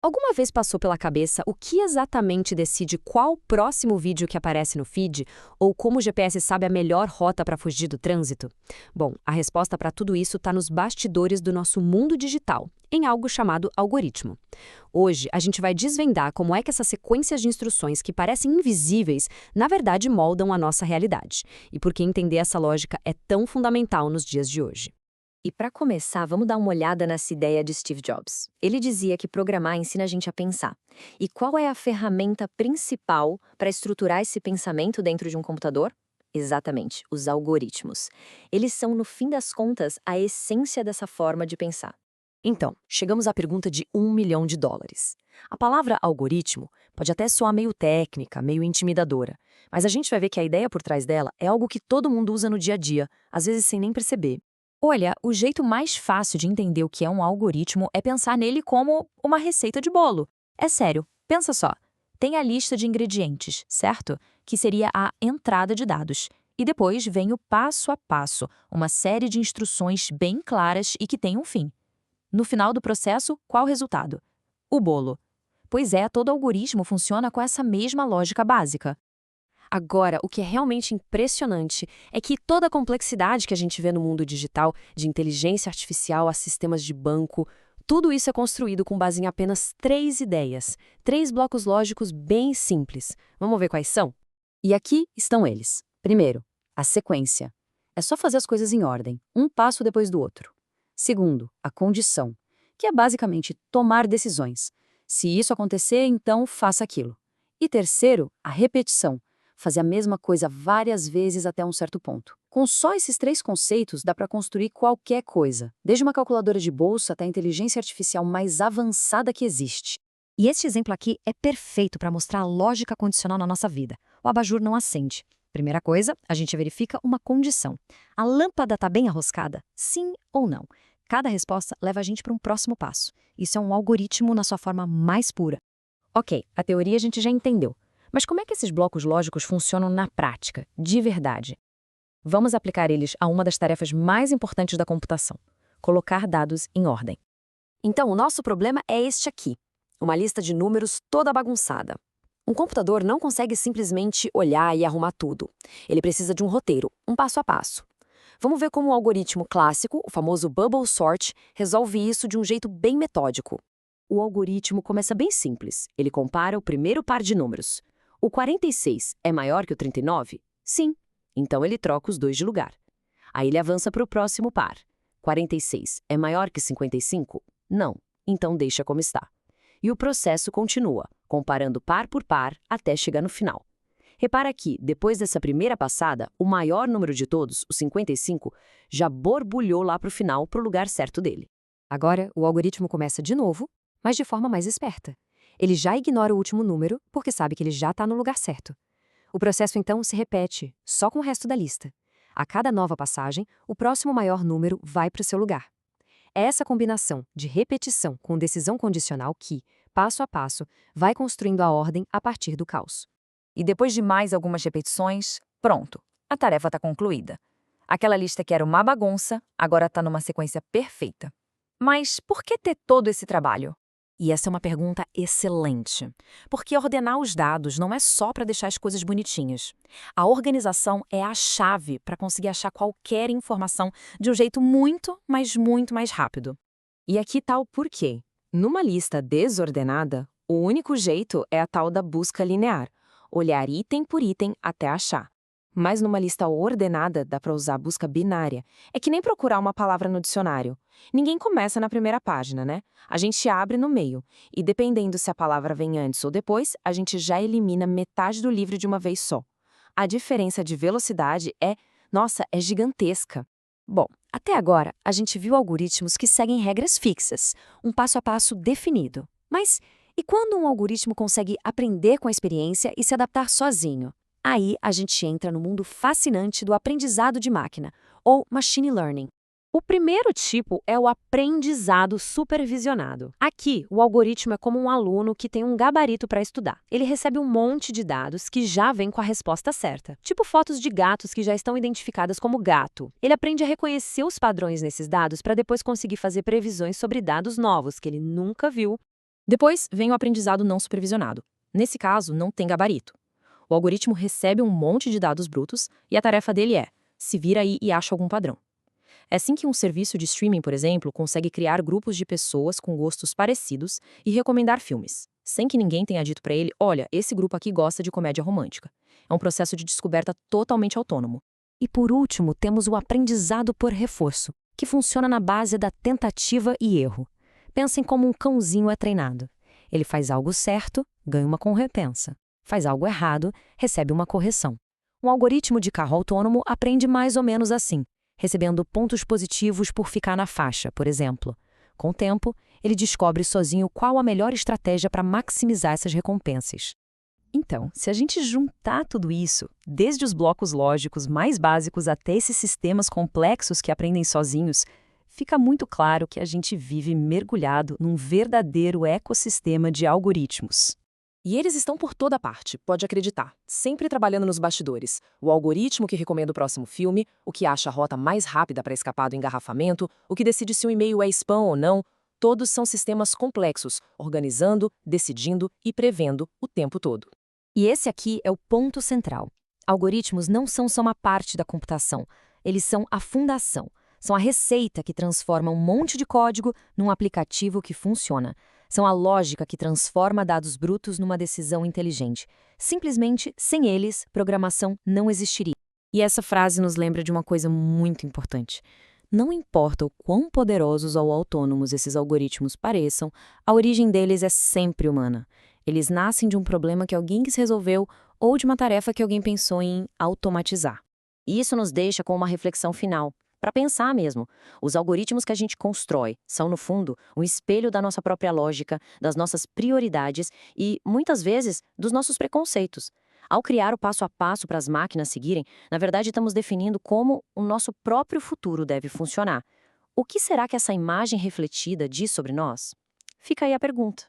Alguma vez passou pela cabeça o que exatamente decide qual próximo vídeo que aparece no feed ou como o GPS sabe a melhor rota para fugir do trânsito? Bom, a resposta para tudo isso está nos bastidores do nosso mundo digital, em algo chamado algoritmo. Hoje, a gente vai desvendar como é que essas sequências de instruções que parecem invisíveis, na verdade moldam a nossa realidade, e por que entender essa lógica é tão fundamental nos dias de hoje. E para começar, vamos dar uma olhada nessa ideia de Steve Jobs. Ele dizia que programar ensina a gente a pensar. E qual é a ferramenta principal para estruturar esse pensamento dentro de um computador? Exatamente, os algoritmos. Eles são, no fim das contas, a essência dessa forma de pensar. Então, chegamos à pergunta de US$ 1 milhão. A palavra algoritmo pode até soar meio técnica, meio intimidadora, mas a gente vai ver que a ideia por trás dela é algo que todo mundo usa no dia a dia, às vezes sem nem perceber. Olha, o jeito mais fácil de entender o que é um algoritmo é pensar nele como uma receita de bolo. É sério, pensa só. Tem a lista de ingredientes, certo? Que seria a entrada de dados. E depois vem o passo a passo, uma série de instruções bem claras e que tem um fim. No final do processo, qual o resultado? O bolo. Pois é, todo algoritmo funciona com essa mesma lógica básica. Agora, o que é realmente impressionante é que toda a complexidade que a gente vê no mundo digital, de inteligência artificial a sistemas de banco, tudo isso é construído com base em apenas três ideias, três blocos lógicos bem simples. Vamos ver quais são? E aqui estão eles. Primeiro, a sequência. É só fazer as coisas em ordem, um passo depois do outro. Segundo, a condição, que é basicamente tomar decisões. Se isso acontecer, então faça aquilo. E terceiro, a repetição. Fazer a mesma coisa várias vezes até um certo ponto. Com só esses três conceitos, dá para construir qualquer coisa, desde uma calculadora de bolsa até a inteligência artificial mais avançada que existe. E este exemplo aqui é perfeito para mostrar a lógica condicional na nossa vida. O abajur não acende. Primeira coisa, a gente verifica uma condição. A lâmpada está bem arroscada? Sim ou não? Cada resposta leva a gente para um próximo passo. Isso é um algoritmo na sua forma mais pura. Ok, a teoria a gente já entendeu. Mas como é que esses blocos lógicos funcionam na prática, de verdade? Vamos aplicar eles a uma das tarefas mais importantes da computação: colocar dados em ordem. Então, o nosso problema é este aqui, uma lista de números toda bagunçada. Um computador não consegue simplesmente olhar e arrumar tudo. Ele precisa de um roteiro, um passo a passo. Vamos ver como o algoritmo clássico, o famoso Bubble Sort, resolve isso de um jeito bem metódico. O algoritmo começa bem simples. Ele compara o primeiro par de números. O 46 é maior que o 39? Sim. Então ele troca os dois de lugar. Aí ele avança para o próximo par. 46 é maior que 55? Não. Então deixa como está. E o processo continua, comparando par por par até chegar no final. Repara que, depois dessa primeira passada, o maior número de todos, o 55, já borbulhou lá para o final, para o lugar certo dele. Agora, o algoritmo começa de novo, mas de forma mais esperta. Ele já ignora o último número, porque sabe que ele já está no lugar certo. O processo, então, se repete, só com o resto da lista. A cada nova passagem, o próximo maior número vai para o seu lugar. É essa combinação de repetição com decisão condicional que, passo a passo, vai construindo a ordem a partir do caos. E depois de mais algumas repetições, pronto, a tarefa está concluída. Aquela lista que era uma bagunça, agora está numa sequência perfeita. Mas por que ter todo esse trabalho? E essa é uma pergunta excelente, porque ordenar os dados não é só para deixar as coisas bonitinhas. A organização é a chave para conseguir achar qualquer informação de um jeito muito, mas muito mais rápido. E aqui está o porquê. Numa lista desordenada, o único jeito é a tal da busca linear, olhar item por item até achar. Mas numa lista ordenada, dá para usar a busca binária. É que nem procurar uma palavra no dicionário. Ninguém começa na primeira página, né? A gente abre no meio. E dependendo se a palavra vem antes ou depois, a gente já elimina metade do livro de uma vez só. A diferença de velocidade é gigantesca. Bom, até agora, a gente viu algoritmos que seguem regras fixas, um passo a passo definido. Mas e quando um algoritmo consegue aprender com a experiência e se adaptar sozinho? Aí a gente entra no mundo fascinante do aprendizado de máquina, ou machine learning. O primeiro tipo é o aprendizado supervisionado. Aqui, o algoritmo é como um aluno que tem um gabarito para estudar. Ele recebe um monte de dados que já vem com a resposta certa, tipo fotos de gatos que já estão identificadas como gato. Ele aprende a reconhecer os padrões nesses dados para depois conseguir fazer previsões sobre dados novos que ele nunca viu. Depois vem o aprendizado não supervisionado. Nesse caso, não tem gabarito. O algoritmo recebe um monte de dados brutos e a tarefa dele é: se vira aí e acha algum padrão. É assim que um serviço de streaming, por exemplo, consegue criar grupos de pessoas com gostos parecidos e recomendar filmes, sem que ninguém tenha dito para ele: olha, esse grupo aqui gosta de comédia romântica. É um processo de descoberta totalmente autônomo. E por último, temos o aprendizado por reforço, que funciona na base da tentativa e erro. Pensem como um cãozinho é treinado. Ele faz algo certo, ganha uma recompensa. Faz algo errado, recebe uma correção. Um algoritmo de carro autônomo aprende mais ou menos assim, recebendo pontos positivos por ficar na faixa, por exemplo. Com o tempo, ele descobre sozinho qual a melhor estratégia para maximizar essas recompensas. Então, se a gente juntar tudo isso, desde os blocos lógicos mais básicos até esses sistemas complexos que aprendem sozinhos, fica muito claro que a gente vive mergulhado num verdadeiro ecossistema de algoritmos. E eles estão por toda parte, pode acreditar, sempre trabalhando nos bastidores. O algoritmo que recomenda o próximo filme, o que acha a rota mais rápida para escapar do engarrafamento, o que decide se um e-mail é spam ou não, todos são sistemas complexos, organizando, decidindo e prevendo o tempo todo. E esse aqui é o ponto central. Algoritmos não são só uma parte da computação, eles são a fundação. São a receita que transforma um monte de código num aplicativo que funciona. São a lógica que transforma dados brutos numa decisão inteligente. Simplesmente, sem eles, programação não existiria. E essa frase nos lembra de uma coisa muito importante. Não importa o quão poderosos ou autônomos esses algoritmos pareçam, a origem deles é sempre humana. Eles nascem de um problema que alguém quis resolveu ou de uma tarefa que alguém pensou em automatizar. E isso nos deixa com uma reflexão final. Para pensar mesmo, os algoritmos que a gente constrói são, no fundo, um espelho da nossa própria lógica, das nossas prioridades e, muitas vezes, dos nossos preconceitos. Ao criar o passo a passo para as máquinas seguirem, na verdade estamos definindo como o nosso próprio futuro deve funcionar. O que será que essa imagem refletida diz sobre nós? Fica aí a pergunta.